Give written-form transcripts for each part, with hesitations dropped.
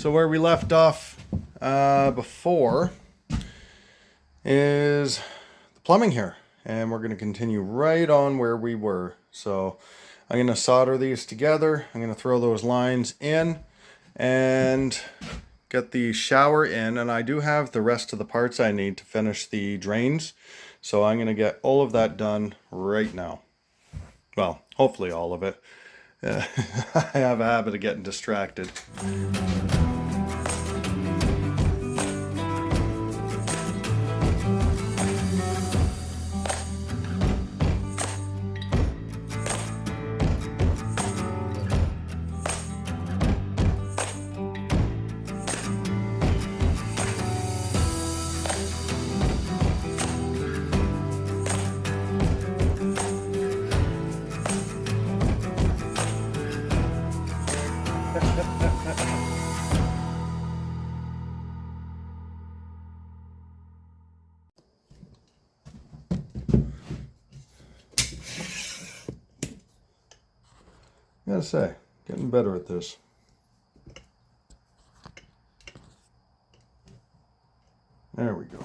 So where we left off before is the plumbing here, and we're going to continue right on where we were. So I'm going to solder these together. I'm going to throw those lines in and get the shower in, and I do have the rest of the parts I need to finish the drains. So I'm going to get all of that done right now. Well, hopefully all of it. I have a habit of getting distracted. I gotta say, getting better at this. There we go.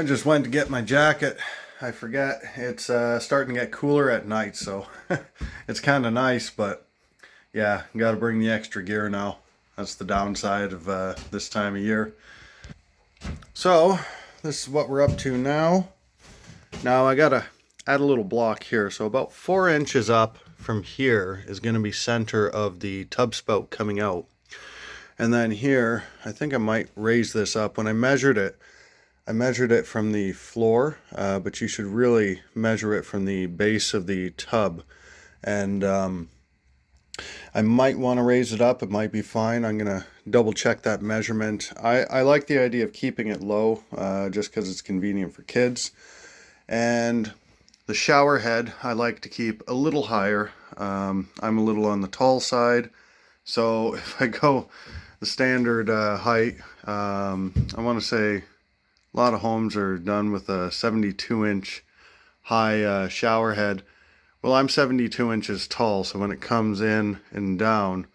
I just went to get my jacket. I forget it's starting to get cooler at night, so it's kind of nice, but yeah, got to bring the extra gear now. That's the downside of this time of year. So this is what we're up to now. Now I gotta add a little block here. So about 4 inches up from here is going to be center of the tub spout coming out. And then here, I think I might raise this up. When I measured it from the floor, but you should really measure it from the base of the tub. And I might want to raise it up. It might be fine. I'm going to double check that measurement. I like the idea of keeping it low, just because it's convenient for kids. And the shower head I like to keep a little higher. I'm a little on the tall side, so if I go the standard height, I want to say a lot of homes are done with a 72-inch high shower head. Well, I'm 72 inches tall, so when it comes in and down,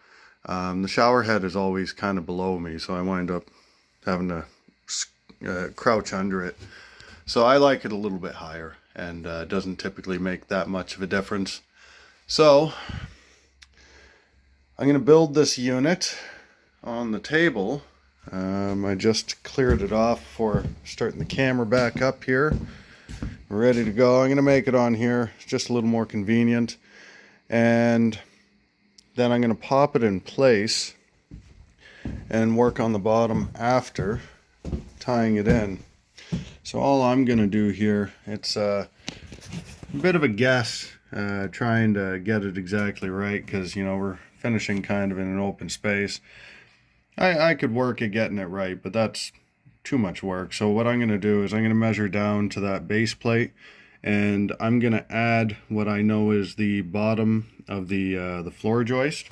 the shower head is always kind of below me, so I wind up having to crouch under it. So I like it a little bit higher, and it doesn't typically make that much of a difference. So I'm going to build this unit on the table. I just cleared it off before starting the camera back up here. We're ready to go. I'm going to make it on here. It's just a little more convenient. And then I'm going to pop it in place and work on the bottom after tying it in. So all I'm going to do here, it's a bit of a guess, trying to get it exactly right, because, you know, we're finishing kind of in an open space. I could work at getting it right, but that's too much work. So what I'm going to do is I'm going to measure down to that base plate, and I'm going to add what I know is the bottom of the floor joist,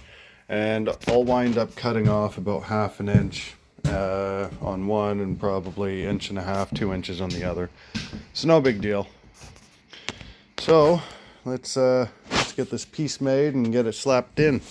and I'll wind up cutting off about 1/2 inch on one, and probably 1.5 inches, 2 inches on the other. It's no big deal. So let's get this piece made and get it slapped in.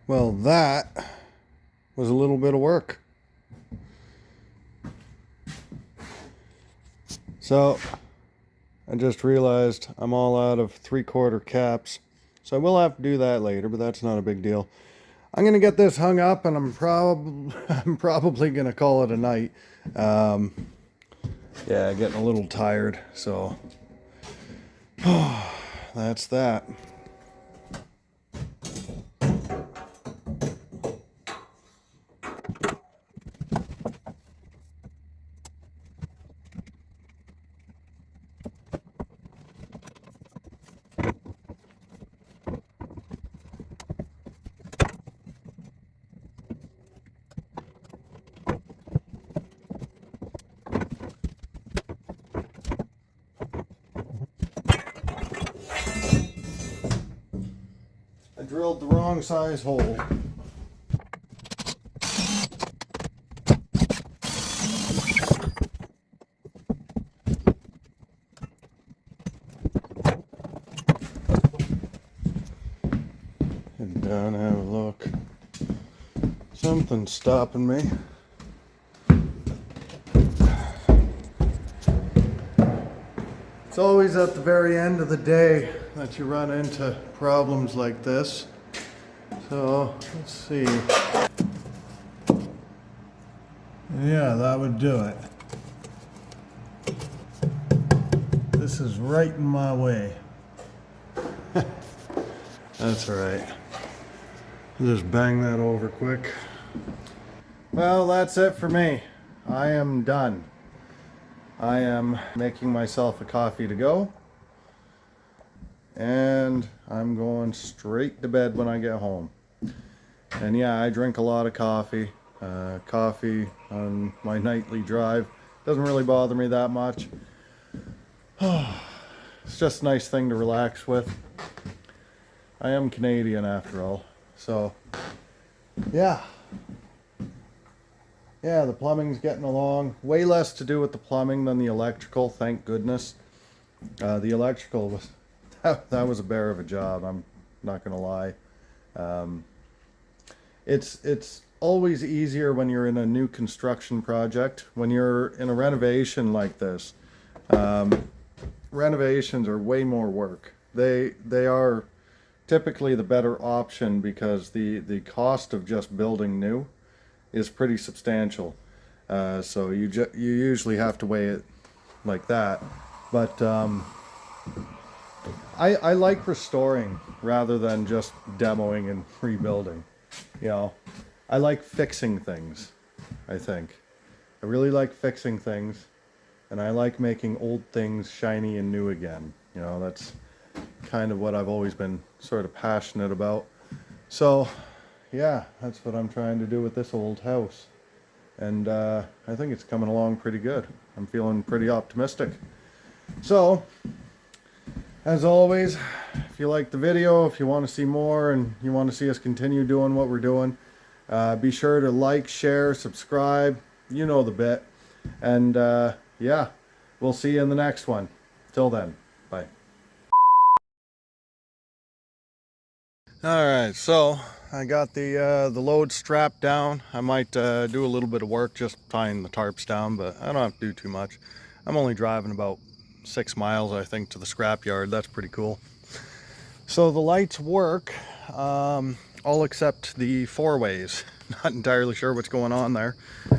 Well, that was a little bit of work. So I just realized I'm all out of 3/4 caps. So I will have to do that later, but that's not a big deal. I'm going to get this hung up, and I'm probably going to call it a night. Yeah, getting a little tired, so that's that. I drilled the wrong size hole. Head down, have a look. Something's stopping me. It's always at the very end of the day that you run into problems like this. So, let's see. Yeah, that would do it. This is right in my way. That's alright. Just bang that over quick. Well, that's it for me. I am done. I am making myself a coffee to go. And I'm going straight to bed when I get home. And yeah, I drink a lot of coffee. Coffee on my nightly drive doesn't really bother me that much. It's just a nice thing to relax with. I am Canadian after all. So, yeah. Yeah, the plumbing's getting along. Way less to do with the plumbing than the electrical, thank goodness. The electrical was, that was a bear of a job, I'm not gonna lie. It's always easier when you're in a new construction project. When you're in a renovation like this, renovations are way more work. They are typically the better option because the cost of just building new is pretty substantial. So you usually have to weigh it like that. But I like restoring rather than just demoing and rebuilding. You know, I like fixing things, I think. I really like fixing things, and I like making old things shiny and new again. You know, that's kind of what I've always been sort of passionate about. So, yeah, that's what I'm trying to do with this old house. And I think it's coming along pretty good. I'm feeling pretty optimistic. So, as always, if you like the video, if you want to see more and you want to see us continue doing what we're doing, be sure to like, share, subscribe. You know the bit. And yeah, we'll see you in the next one. Till then, bye. Alright, so I got the load strapped down. I might do a little bit of work just tying the tarps down, but I don't have to do too much. I'm only driving about 6 miles, I think, to the scrapyard. That's pretty cool. So the lights work, all except the 4-ways. Not entirely sure what's going on there.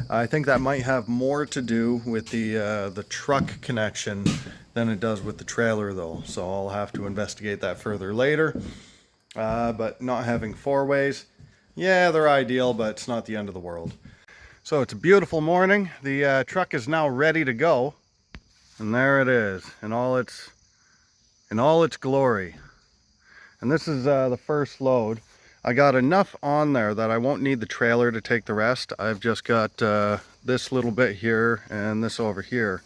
I think that might have more to do with the truck connection than it does with the trailer, though. So I'll have to investigate that further later. But not having 4-ways, yeah, they're ideal, but it's not the end of the world. So it's a beautiful morning. The truck is now ready to go, and there it is in all its glory. And this is the first load. I got enough on there that I won't need the trailer to take the rest. I've just got this little bit here and this over here.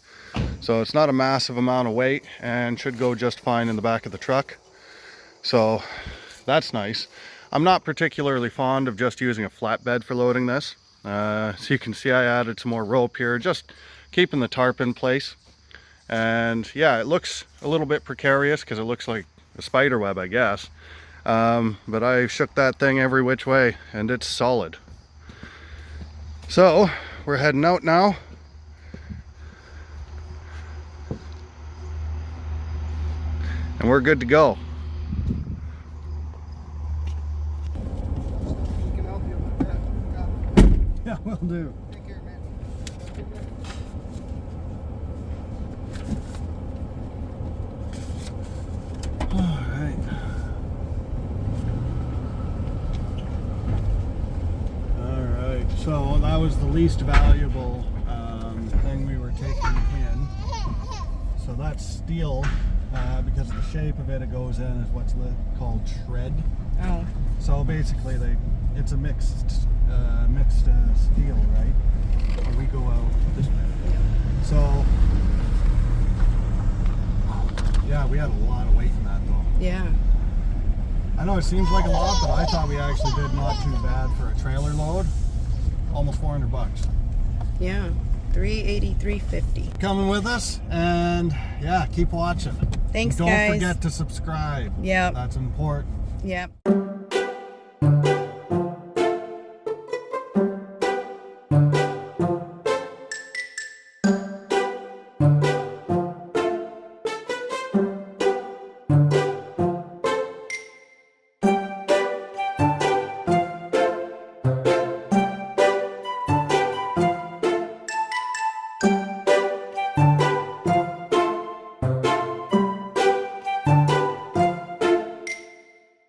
So it's not a massive amount of weight and should go just fine in the back of the truck. So that's nice. I'm not particularly fond of just using a flatbed for loading this. So you can see I added some more rope here, just keeping the tarp in place. And yeah, it looks a little bit precarious because it looks like a spider web, I guess. But I shook that thing every which way and it's solid. So we're heading out now. And we're good to go. Can help you with that. Yeah, will do. Take care, man. Alright. Alright, so that was the least valuable thing we were taking in. So that's steel. Because of the shape of it, it goes in as what's called shred. Oh. So basically, it's a mixed steel, right? And we go out this way. So yeah, we had a lot of weight in that though. Yeah. I know it seems like a lot, but I thought we actually did not too bad for a trailer load. Almost $400. Yeah. 380, 350. Coming with us, and yeah, keep watching. Thanks, Don't guys. forget to subscribe. Yep. That's important. Yep.